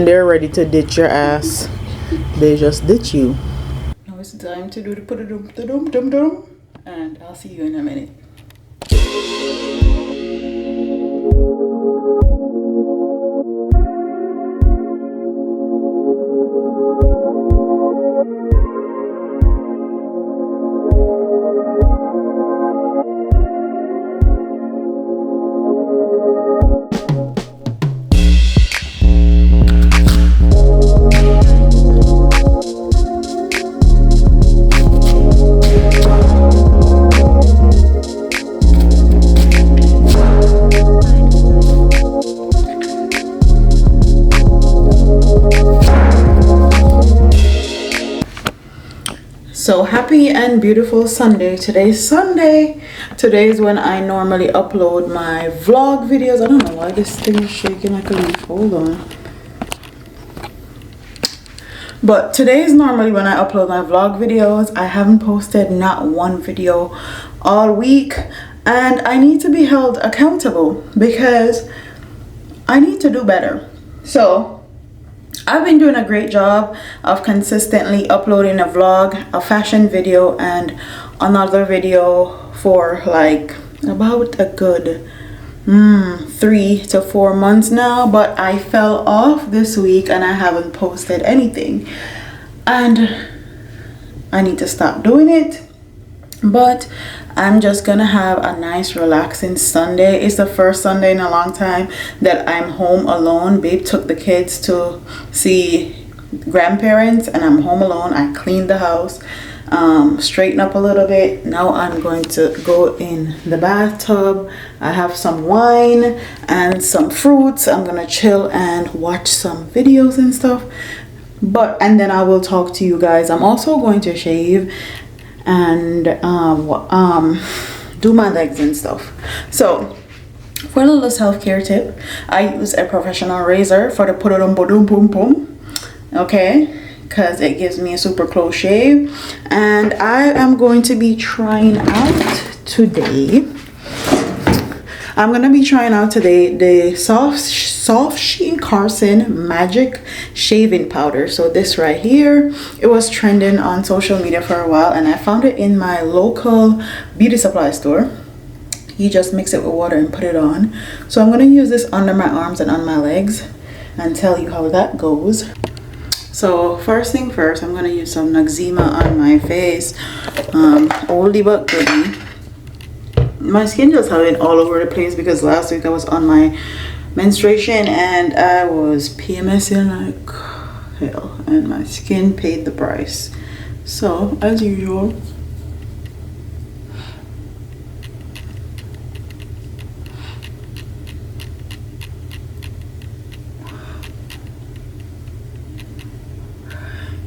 They're ready to ditch your ass. They just ditch you. Now it's time to do the put-a-dum-dum-dum-dum, and I'll see you in a minute. So happy and beautiful Sunday. Today's Sunday. Today is when I normally upload my vlog videos. I don't know why this thing is shaking like a leaf. Hold on. But today is normally when I upload my vlog videos. I haven't posted not one video all week, and I need to be held accountable because I need to do better. So I've been doing a great job of consistently uploading a vlog, a fashion video, and another video for like about a good 3 to 4 months now, but I fell off this week and I haven't posted anything, and I need to stop doing it. But I'm just gonna have a nice relaxing Sunday. It's the first Sunday in a long time that I'm home alone. Babe took the kids to see grandparents and I'm home alone. I cleaned the house, straighten up a little bit. Now I'm going to go in the bathtub. I have some wine and some fruits. I'm gonna chill and watch some videos and stuff, and then I will talk to you guys. I'm also going to shave and do my legs and stuff. So for a little healthcare tip, I use a professional razor for the put-a-dum-boom-boom-boom, okay, because it gives me a super close shave. And I am going to be trying out today the soft sheen Carson magic shaving powder. So this right here, it was trending on social media for a while, and I found it in my local beauty supply store. You just mix it with water and put it on. So I'm going to use this under my arms and on my legs and tell you how that goes. So first thing first, I'm going to use some Noxzema on my face. Oldie but goodie. My skin just has been all over the place because last week I was on my menstruation and I was PMSing like hell, and my skin paid the price. So as usual,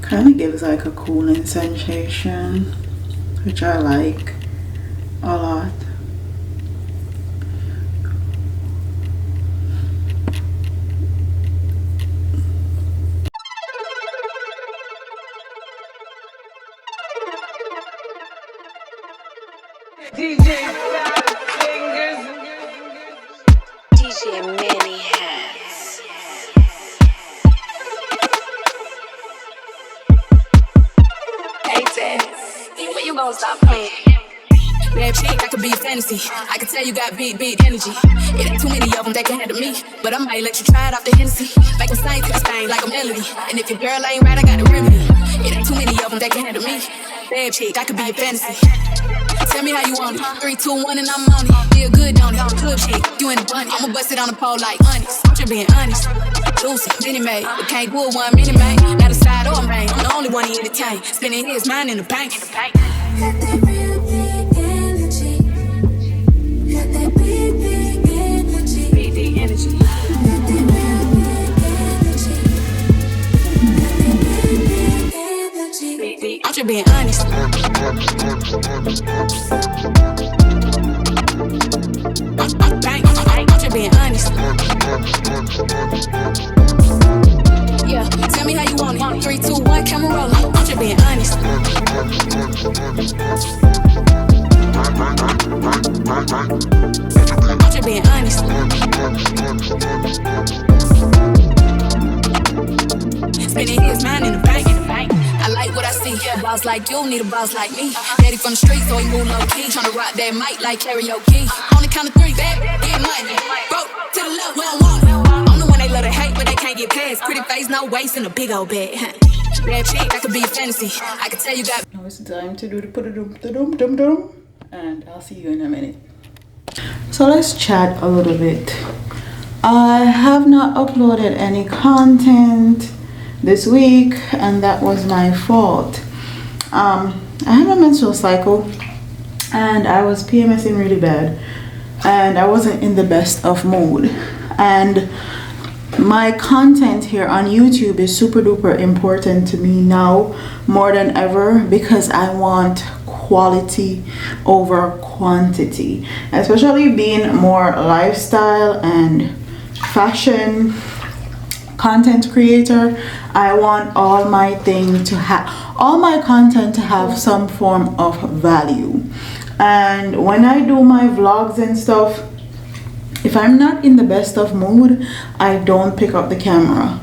kind of gives like a cooling sensation, which I like a lot. DJ Many Hats. Hey, Ted, when you gonna stop playing? Bad chick, I could be a fantasy. I can tell you got big energy. It ain't too many of them that can handle me, but I might let you try it off the Hennessy. Make them sing to this thing like a melody. And if your girl ain't right, I got a remedy. It ain't too many of them that can handle me. Bad chick, I could be a fantasy. Tell me how you want it. 3, 2, 1, and I'm on it. Feel good, don't it? Club shit, you in the bunny. I'ma bust it on the pole like honest. I'm just being honest. Juicy, mini made, but can't do it one mini made. Not a side or a main. I'm the only one he entertain. Spending his mind in the bank. Got that real big energy. Got that big energy. Big energy. Got that real big energy. I'm just being honest. I'm just being honest. Yeah, tell me how you want it. 3, 2, 1, camera roll. I'm just being honest. I'm just being honest. Spending his mind in the bank. I like what I see. A boss like you need a boss like me. Daddy from the street, so he move low key. Tryna rock that mic like karaoke. On the count of three, bad, get money. Broke to the left, we don't want it. I'm the one they love to hate, but they can't get past. Pretty face, no waist, and a big old bag. Bad chick, that could be a fantasy. I can tell you got. Now it's time to do the put-a-dum, and I'll see you in a minute. So let's chat a little bit. I have not uploaded any content this week, and that was my fault. I had a menstrual cycle, and I was PMSing really bad, and I wasn't in the best of mood. And my content here on YouTube is super duper important to me now more than ever, because I want quality over quantity, especially being more lifestyle and fashion content creator. I want all my content to have some form of value. And when I do my vlogs and stuff, if I'm not in the best of mood, I don't pick up the camera.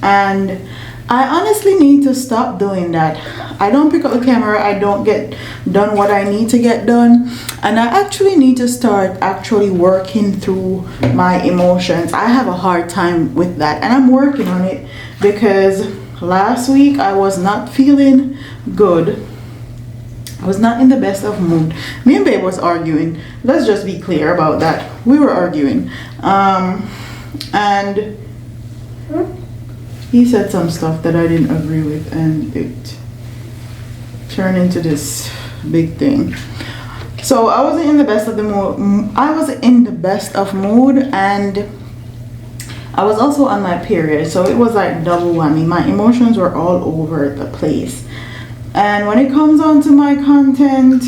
And I honestly need to stop doing that. I don't pick up the camera, I don't get done what I need to get done, and I actually need to start actually working through my emotions. I have a hard time with that, and I'm working on it, because last week I was not feeling good. I was not in the best of mood. Me and Babe was arguing. Let's just be clear about that. We were arguing. And he said some stuff that I didn't agree with, and it turned into this big thing. So I wasn't in the best of the mood. I was in the best of mood, and I was also on my period, so it was like double whammy. My emotions were all over the place. And when it comes on to my content,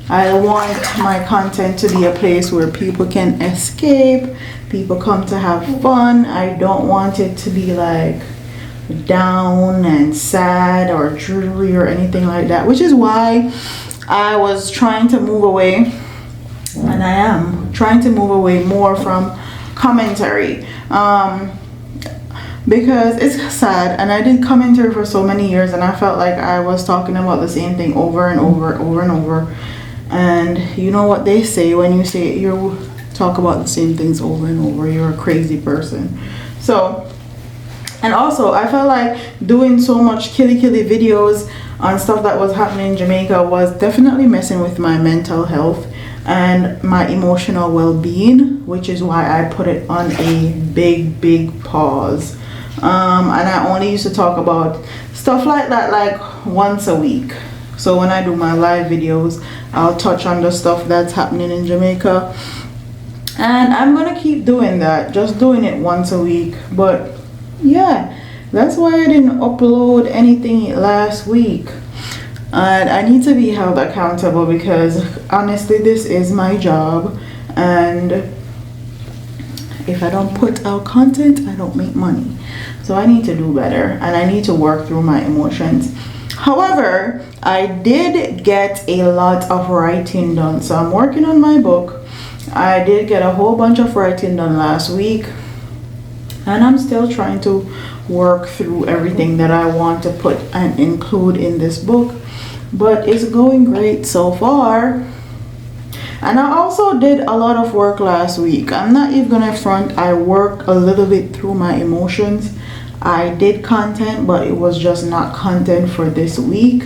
I want my content to be a place where people can escape, people come to have fun. I don't want it to be like down and sad or dreary or anything like that, which is why I was trying to move away, and I am trying to move away more from commentary, because it's sad. And I did commentary for so many years, and I felt like I was talking about the same thing over and over. And you know what they say, when you say you talk about the same things over and over, you're a crazy person. So, and also I felt like doing so much killy videos on stuff that was happening in Jamaica was definitely messing with my mental health and my emotional well-being, which is why I put it on a big pause. And I only used to talk about stuff like that like once a week. So when I do my live videos, I'll touch on the stuff that's happening in Jamaica, and I'm gonna keep doing that, just doing it once a week. But yeah, that's why I didn't upload anything last week, and I need to be held accountable, because honestly this is my job, and if I don't put out content, I don't make money. So I need to do better, and I need to work through my emotions. However, I did get a lot of writing done, so I'm working on my book. I did get a whole bunch of writing done last week, and I'm still trying to work through everything that I want to put and include in this book, but it's going great so far. And I also did a lot of work last week. I'm not even gonna front, I worked a little bit through my emotions. I did content, but it was just not content for this week,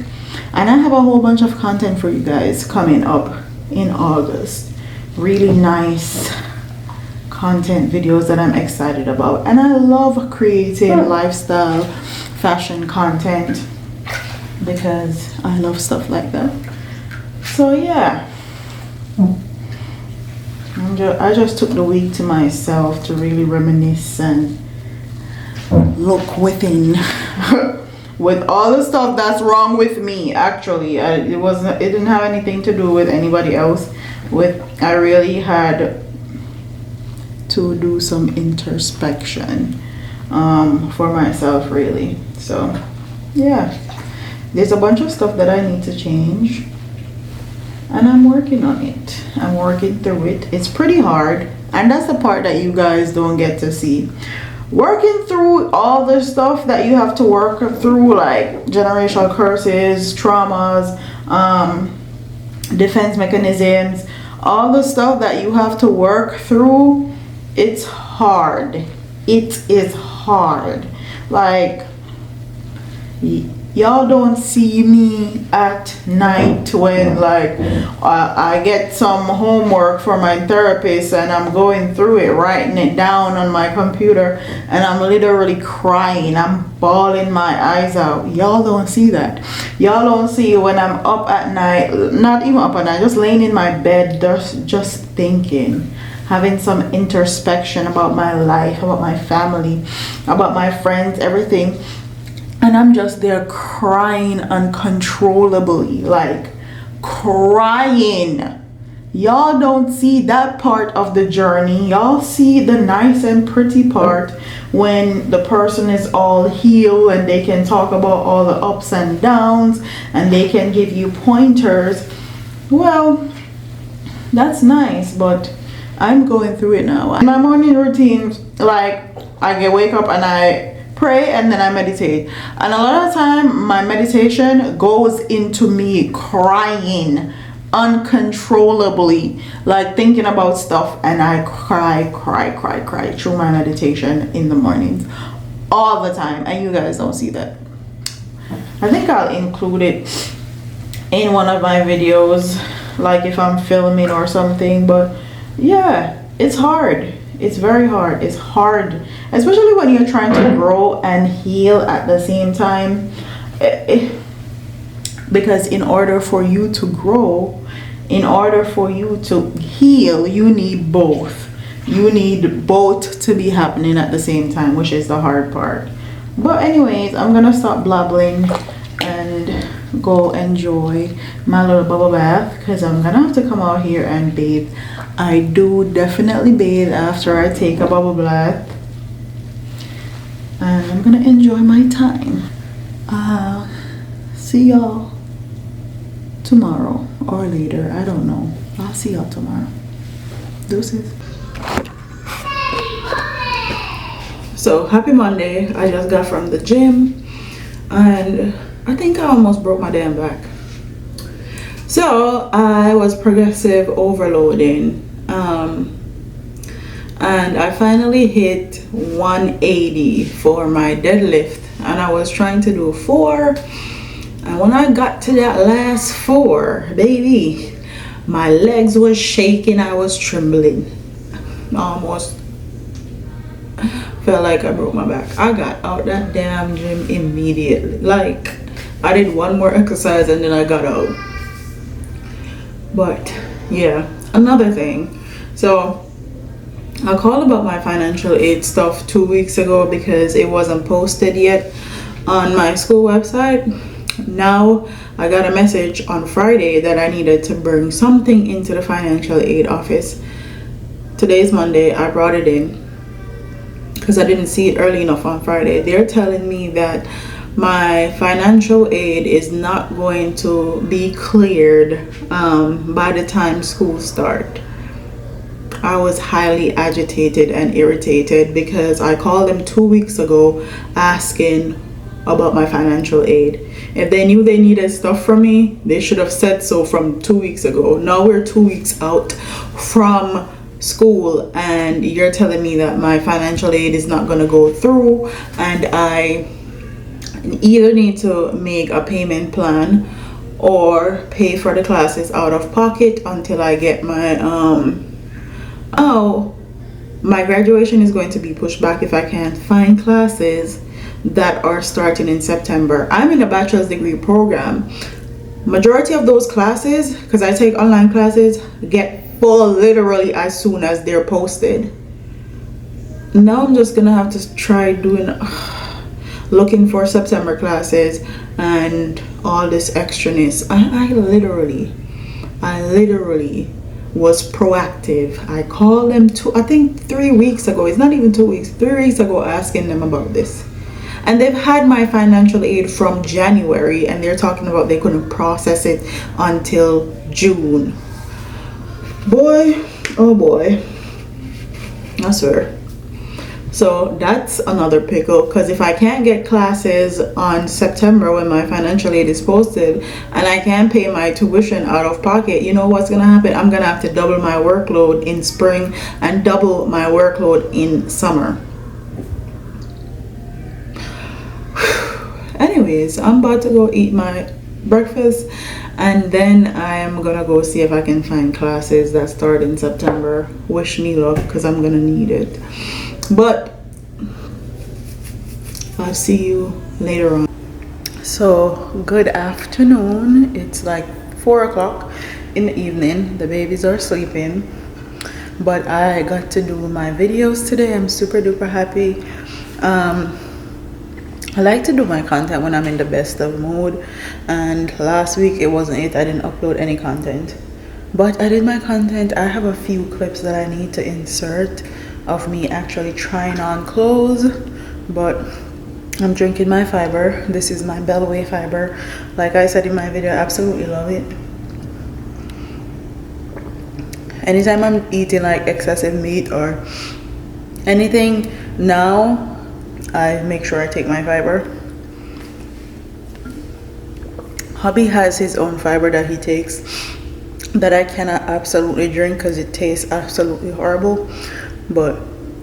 and I have a whole bunch of content for you guys coming up in August. Really nice content videos that I'm excited about, and I love creating lifestyle fashion content because I love like that. So yeah, I just took the week to myself to really reminisce and look within with all the stuff that's wrong with me. Actually, it didn't have anything to do with anybody else. I really had to do some introspection for myself, really. So yeah, there's a bunch of stuff that I need to change, and I'm working on it. I'm working through it. It's pretty hard, and that's the part that you guys don't get to see. working through all the stuff that you have to work through, like generational curses, traumas, defense mechanisms, all the stuff that you have to work through. It's hard. It is hard. Like, y'all don't see me at night when like I get some homework for my therapist and I'm going through it, writing it down on my computer, and I'm literally crying. I'm bawling my eyes out. Y'all don't see that. Y'all don't see when I'm up at night, not even up at night, just laying in my bed, just thinking, having some introspection about my life, about my family, about my friends, everything. And I'm just there crying uncontrollably, like crying. Y'all don't see that part of the journey. Y'all see the nice and pretty part when the person is all healed and they can talk about all the ups and downs and they can give you pointers. Well, that's nice, but I'm going through it now. My morning routine, like I wake up and I pray and then I meditate, and a lot of time my meditation goes into me crying uncontrollably, like thinking about stuff, and I cry through my meditation in the mornings all the time, and you guys don't see that. I think I'll include it in one of my videos, like if I'm filming or something. But yeah, it's hard. It's very hard. It's hard, especially when you're trying to grow and heal at the same time. Because in order for you to grow, in order for you to heal, you need both. You need both to be happening at the same time, which is the hard part. But anyways, I'm gonna stop blabbling and go enjoy my little bubble bath, because I'm gonna have to come out here and bathe. I do definitely bathe after I take a bubble bath, and I'm gonna enjoy my time. See y'all tomorrow or later, I don't know. I'll see y'all tomorrow. Deuces. So happy Monday. I just got from the gym and I think I almost broke my damn back. So I was progressive overloading, and I finally hit 180 for my deadlift, and I was trying to do 4, and when I got to that last 4, baby, my legs was shaking. I was trembling, almost felt like I broke my back. I got out that damn gym immediately. Like, I did one more exercise and then I got out. But yeah, another thing, so I called about my financial aid stuff 2 weeks ago because it wasn't posted yet on my school website. Now I got a message on Friday that I needed to bring something into the financial aid office. Today's Monday. I brought it in because I didn't see it early enough on Friday. They're telling me that my financial aid is not going to be cleared by the time school start. I was highly agitated and irritated because I called them 2 weeks ago asking about my financial aid. If they knew they needed stuff from me, they should have said so from 2 weeks ago. Now we're 2 weeks out from school and you're telling me that my financial aid is not going to go through, and I either need to make a payment plan or pay for the classes out of pocket until I get my my graduation is going to be pushed back if I can't find classes that are starting in September. I'm in a bachelor's degree program. Majority of those classes, because I take online classes, get full literally as soon as they're posted. Now I'm just gonna have to try doing looking for September classes and all this extraness. I literally was proactive. I called them I think 3 weeks ago. It's not even 2 weeks, 3 weeks ago, asking them about this. And they've had my financial aid from January and they're talking about they couldn't process it until June. Boy, oh boy, I swear. So that's another pickle, because if I can't get classes on September when my financial aid is posted and I can't pay my tuition out of pocket, you know what's gonna happen? I'm gonna have to double my workload in spring and double my workload in summer. Anyways, I'm about to go eat my breakfast, and then I am gonna go see if I can find classes that start in September. Wish me luck, because I'm gonna need it. But I'll see you later on. So good afternoon. It's like 4 o'clock in the evening. The babies are sleeping, but I got to do my videos today. I'm super duper happy. I like to do my content when I'm in the best of mood, and last week it wasn't it. I didn't upload any content, but I did my content. I have a few clips that I need to insert of me actually trying on clothes, but I'm drinking my fiber. This is my Bellway fiber. Like I said in my video, I absolutely love it. Anytime I'm eating like excessive meat or anything now, I make sure I take my fiber. Hubby has his own fiber that he takes that I cannot absolutely drink because it tastes absolutely horrible, but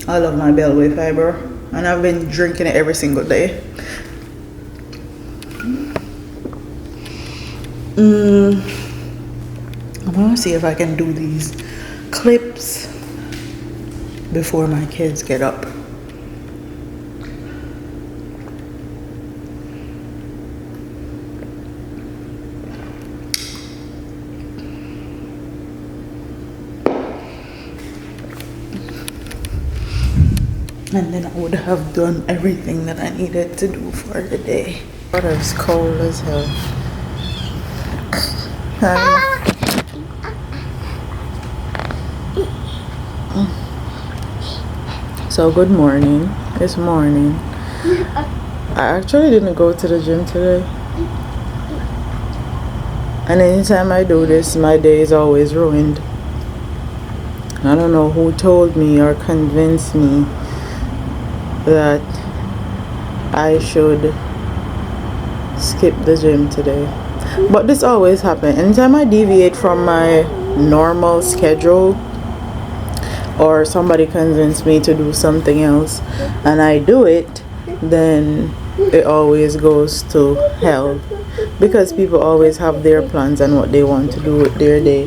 I love my Bellway fiber and I've been drinking it every single day. I'm gonna see if I can do these clips before my kids get up. And then I would have done everything that I needed to do for the day. Water is cold as hell. So good morning. It's morning. I actually didn't go to the gym today. And anytime I do this, my day is always ruined. I don't know who told me or convinced me that I should skip the gym today, but this always happens. Anytime I deviate from my normal schedule or somebody convinces me to do something else and I do it, then it always goes to hell, because people always have their plans and what they want to do with their day.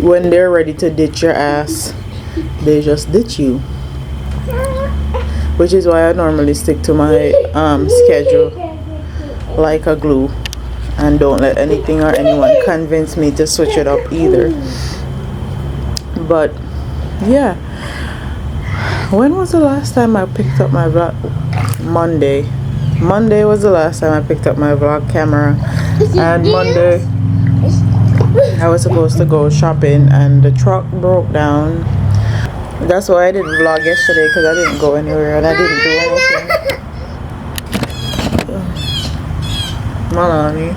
When they're ready to ditch your ass, they just ditch you, which is why I normally stick to my schedule like a glue and don't let anything or anyone convince me to switch it up either. But yeah, when was the last time I picked up my vlog? Monday was the last time I picked up my vlog camera, and Monday I was supposed to go shopping and the truck broke down. That's why I didn't vlog yesterday, because I didn't go anywhere and I didn't do anything. Malani.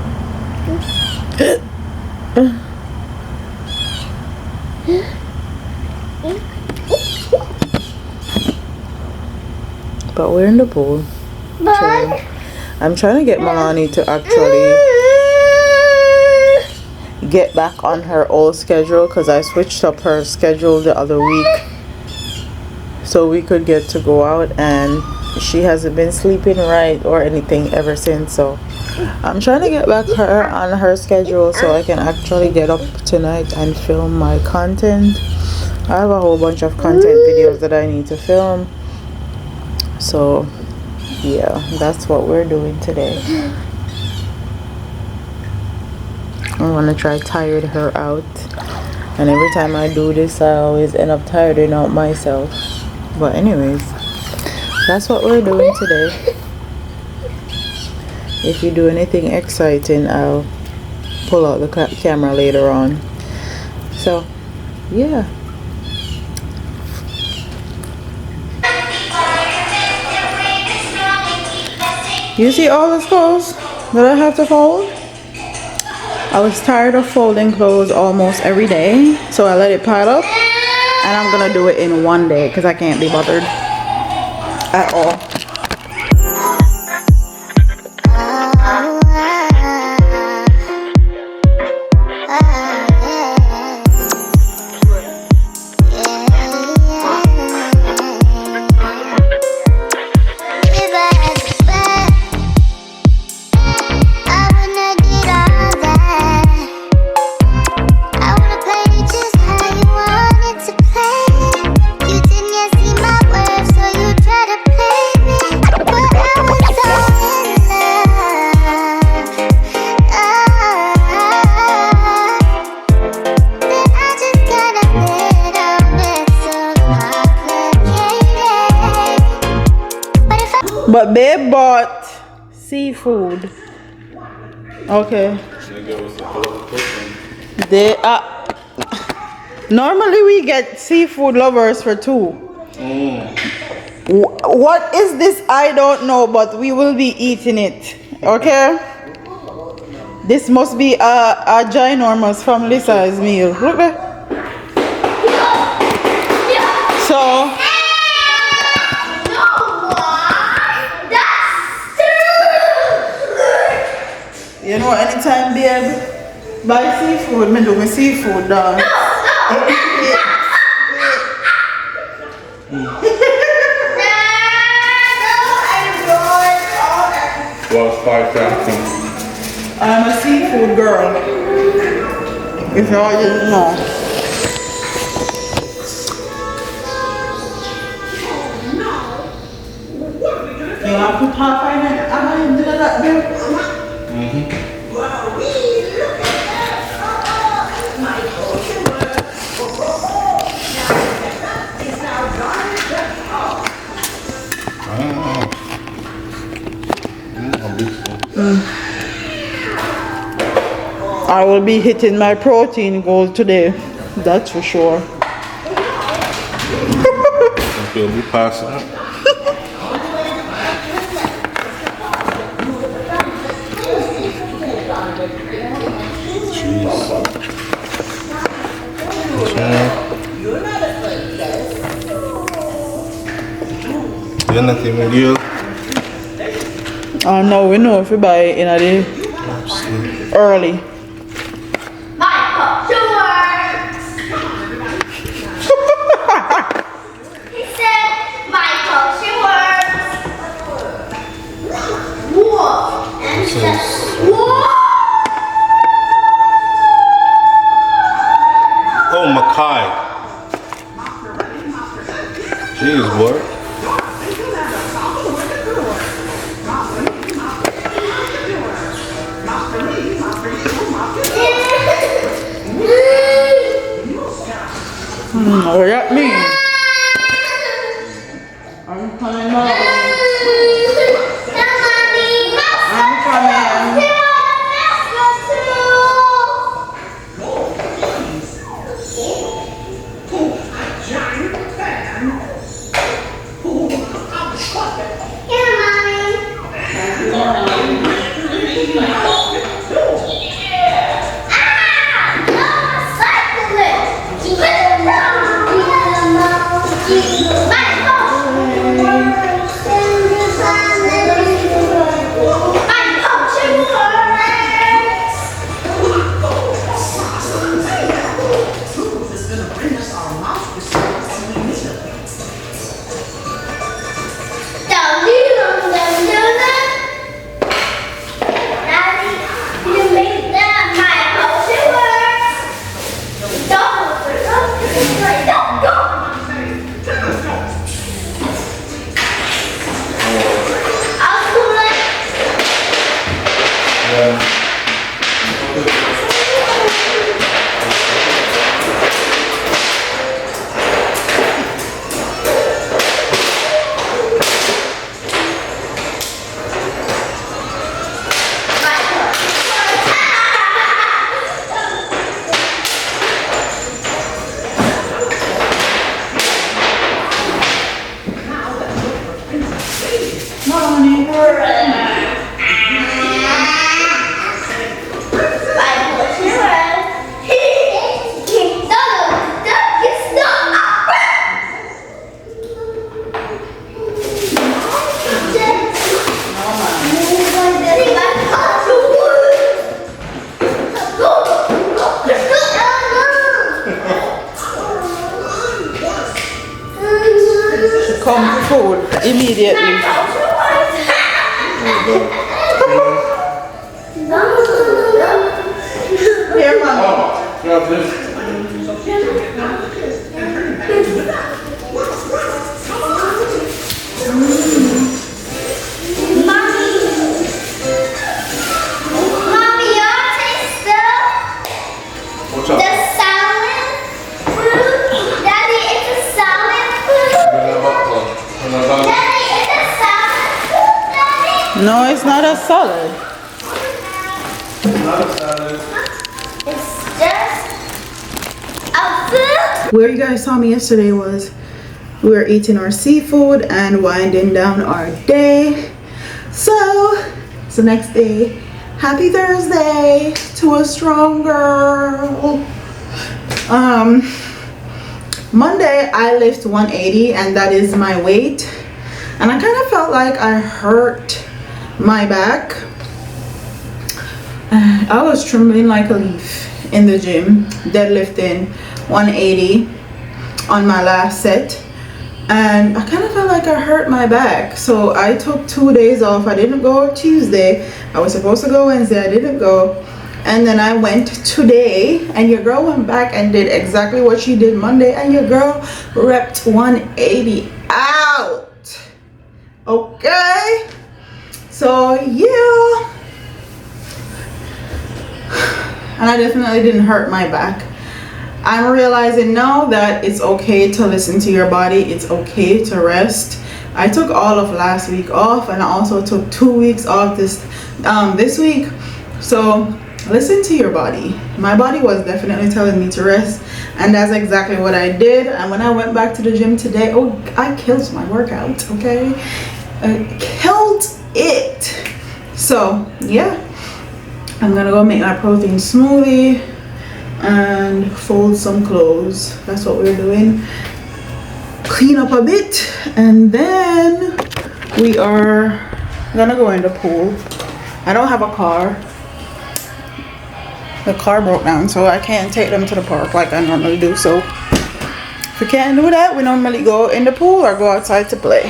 But we're in the pool. I'm trying to get Malani to actually get back on her old schedule, because I switched up her schedule the other week so we could get to go out, and she hasn't been sleeping right or anything ever since. So I'm trying to get back her on her schedule so I can actually get up tonight and film my content. I have a whole bunch of content videos that I need to film, so yeah, that's what we're doing today. I want to try tired her out, and every time I do this I always end up tiring out myself. But anyways, that's what we're doing today. If you do anything exciting, I'll pull out the camera later on. So yeah, you see all those clothes that I have to fold? I was tired of folding clothes almost every day, so I let it pile up And I'm gonna do it in one day because I can't be bothered at all. But babe bought seafood. Okay. They normally we get seafood lovers for 2. What is this? I don't know, but we will be eating it. Okay. This must be a ginormous family size meal. Look there. So. You know, anytime babe buy seafood, me do my seafood done. Well, 5 times. I'm a seafood girl. If y'all didn't know. You want to put half in it? I'm going to do that, babe. I will be hitting my protein goal today, that's for sure. You'll be passing it. You're not even real. Oh no, we know if we buy it in a day early. He said my potion works. Whoa. And he said, whoa. Oh, Makai. Jeez, what? What that mean? I'm coming home. I'm coming. food immediately. Here, Mom. Grab this. Mommy, y'all taste What's the up? salad fruit? Daddy, it's a salad fruit. Daddy, it's a salad fruit, Daddy. No, it's not a salad. It's just a fruit. Where you guys saw me yesterday was we were eating our seafood and winding down our day. So it's the next day. Happy Thursday to a strong girl. Monday I lift 180 and that is my weight. And I kind of felt like I hurt my back. I was trembling like a leaf in the gym, deadlifting 180 on my last set, and I kind of felt like I hurt my back, so I took 2 days off. I didn't go Tuesday. I was supposed to go Wednesday. I didn't go, and then I went today, and your girl went back and did exactly what she did Monday, and your girl repped 180 out. Okay, so yeah. And I definitely didn't hurt my back. I'm realizing now that it's okay to listen to your body. It's okay to rest. I took all of last week off, and I also took 2 weeks off this week. So listen to your body. My body was definitely telling me to rest, and that's exactly what I did. And when I went back to the gym today, oh, I killed my workout. Okay, I killed it. So yeah, I'm gonna go make my protein smoothie and fold some clothes. That's what we're doing. Clean up a bit, and then we are gonna go in the pool. I don't have a car. The car broke down, so I can't take them to the park like I normally do. So if we can't do that, we normally go in the pool or go outside to play.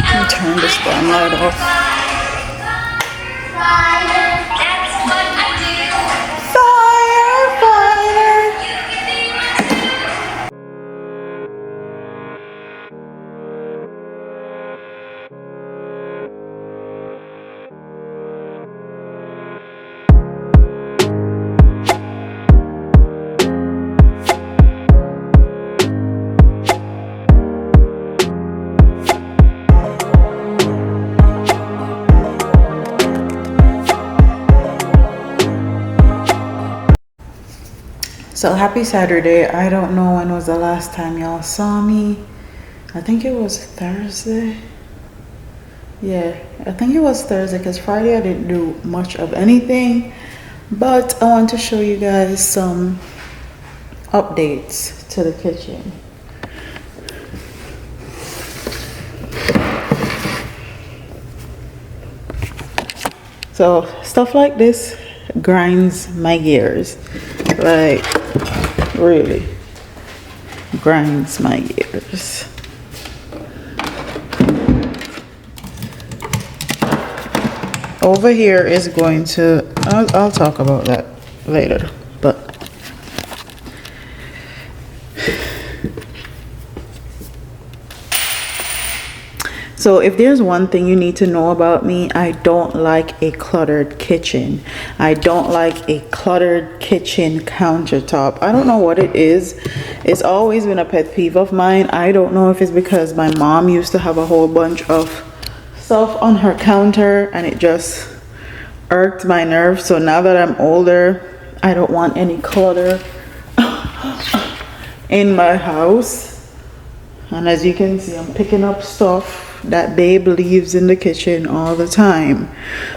Let me turn this damn light off. So happy Saturday. I don't know when was the last time y'all saw me. I think it was Thursday. Yeah, I think it was Thursday, because Friday I didn't do much of anything. But I want to show you guys some updates to the kitchen. So stuff like this grinds my gears. Like, really grinds my gears. Over here is going to, I'll talk about that later, but so if there's one thing you need to know about me, I don't like a cluttered kitchen. I don't like a cluttered kitchen countertop. I don't know what it is. It's always been a pet peeve of mine. I don't know if it's because my mom used to have a whole bunch of stuff on her counter and it just irked my nerves. So now that I'm older, I don't want any clutter in my house. And as you can see, I'm picking up stuff that babe leaves in the kitchen all the time.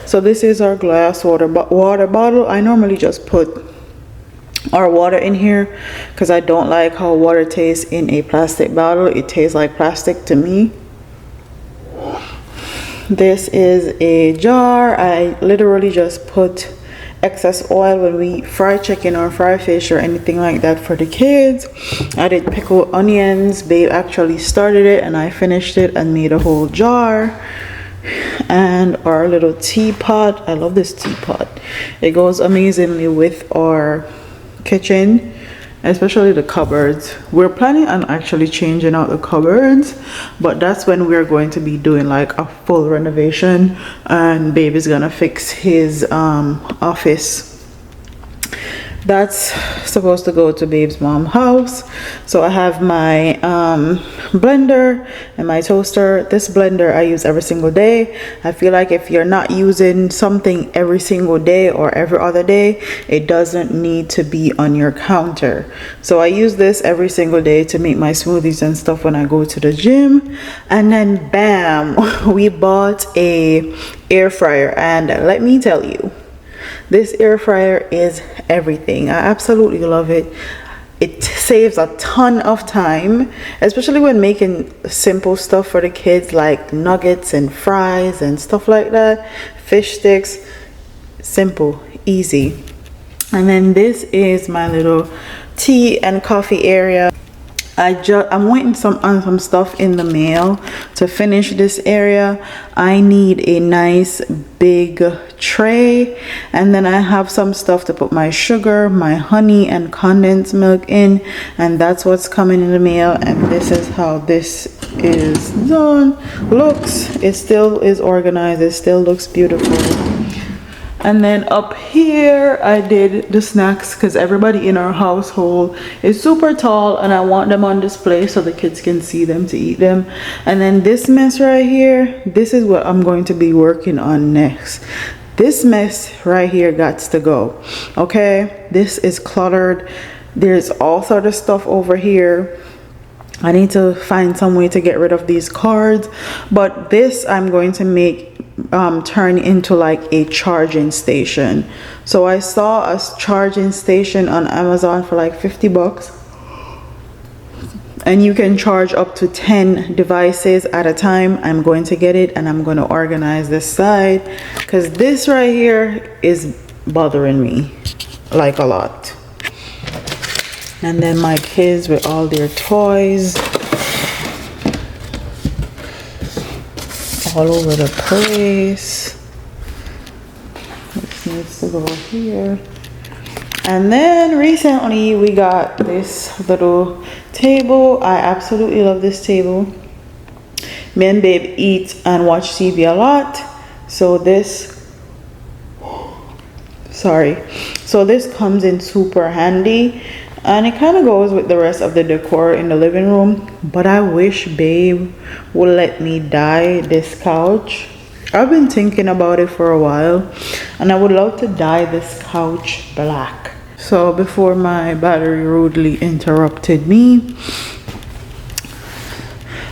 So this is our glass water bottle. I normally just put our water in here because I don't like how water tastes in a plastic bottle. It tastes like plastic to me. This is a jar. I literally just put excess oil when we fry chicken or fry fish or anything like that for the kids. I did pickled onions. Babe actually started it and I finished it and made a whole jar. And our little teapot, I love this teapot. It goes amazingly with our kitchen, especially the cupboards. We're planning on actually changing out the cupboards, but that's when we're going to be doing like a full renovation, and babe is gonna fix his office. That's supposed to go to babe's mom's house. So I have my blender and my toaster. This blender I use every single day. I feel like if you're not using something every single day or every other day, it doesn't need to be on your counter. So I use this every single day to make my smoothies and stuff when I go to the gym. And then bam, we bought a air fryer, and let me tell you, this air fryer is everything. I absolutely love it. It saves a ton of time, especially when making simple stuff for the kids like nuggets and fries and stuff like that. Fish sticks, simple, easy. And then this is my little tea and coffee area. I'm waiting on some stuff in the mail to finish this area. I need a nice big tray, and then I have some stuff to put my sugar, my honey, and condensed milk in, and that's what's coming in the mail. And this is how this is done. Looks, it still is organized, it still looks beautiful. And then up here I did the snacks because everybody in our household is super tall and I want them on display so the kids can see them to eat them. And then this mess right here, this is what I'm going to be working on next. This mess right here gots to go. Okay, this is cluttered. There's all sort of stuff over here. I need to find some way to get rid of these cards, but this I'm going to make turn into like a charging station. So I saw a charging station on Amazon for like 50 bucks, and you can charge up to 10 devices at a time. I'm going to get it, and I'm going to organize this side because this right here is bothering me like a lot. And then my kids with all their toys all over the place. This needs to go here. And then recently we got this little table. I absolutely love this table. Me and babe eat and watch TV a lot. So this comes in super handy. And it kind of goes with the rest of the decor in the living room. But I wish babe would let me dye this couch. I've been thinking about it for a while, and I would love to dye this couch black. So before my battery rudely interrupted me,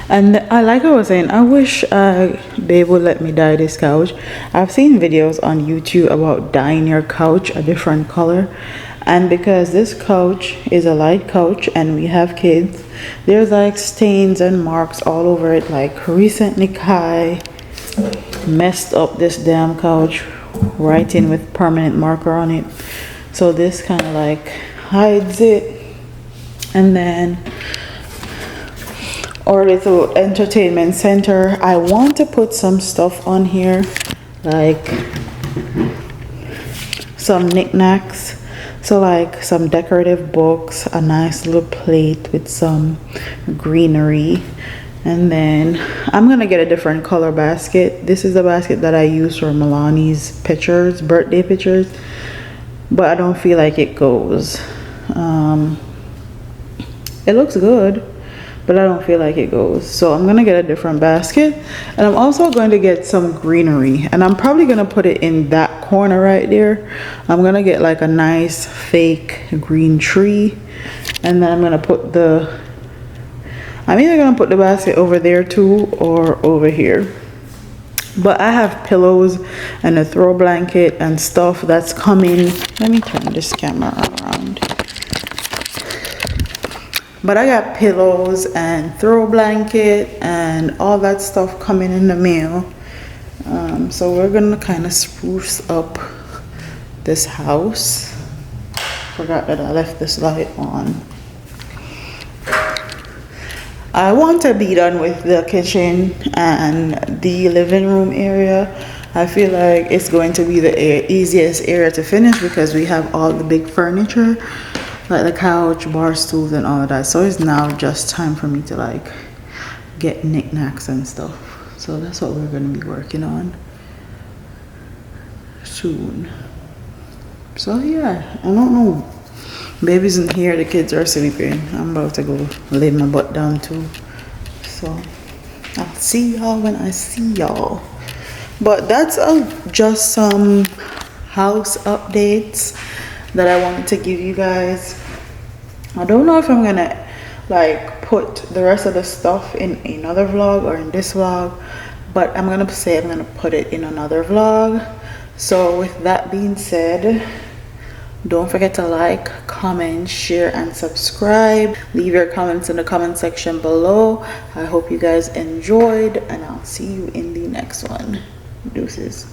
and like I was saying, I wish babe would let me dye this couch. I've seen videos on YouTube about dyeing your couch a different color. And because this couch is a light couch and we have kids, there's like stains and marks all over it. Like recently Kai messed up this damn couch, writing with permanent marker on it. So this kind of like hides it. And then our little entertainment center, I want to put some stuff on here, like some knickknacks. So like some decorative books, a nice little plate with some greenery. And then I'm gonna get a different color basket. This is the basket that I use for Milani's pictures, birthday pictures, but I don't feel like it goes. It looks good, but I don't feel like it goes. So I'm gonna get a different basket, and I'm also going to get some greenery, and I'm probably gonna put it in that corner right there. I'm gonna get like a nice fake green tree, and then I'm either gonna put the basket over there too or over here. But I have pillows and a throw blanket and stuff that's coming. Let me turn this camera around. But I got pillows and throw blanket and all that stuff coming in the mail. So we're gonna kind of spruce up this house. Forgot that I left this light on. I want to be done with the kitchen and the living room area. I feel like it's going to be the easiest area to finish because we have all the big furniture, like the couch, bar stools, and all of that. So it's now just time for me to like get knickknacks and stuff. So that's what we're going to be working on soon. So yeah, I don't know. Baby's in here, the kids are sleeping. I'm about to go lay my butt down too. So I'll see y'all when I see y'all. But that's just some house updates that I wanted to give you guys. I don't know if I'm gonna like put the rest of the stuff in another vlog or in this vlog, but I'm gonna say I'm gonna put it in another vlog. So with that being said, don't forget to like, comment, share, and subscribe. Leave your comments in the comment section below. I hope you guys enjoyed, and I'll see you in the next one. Deuces.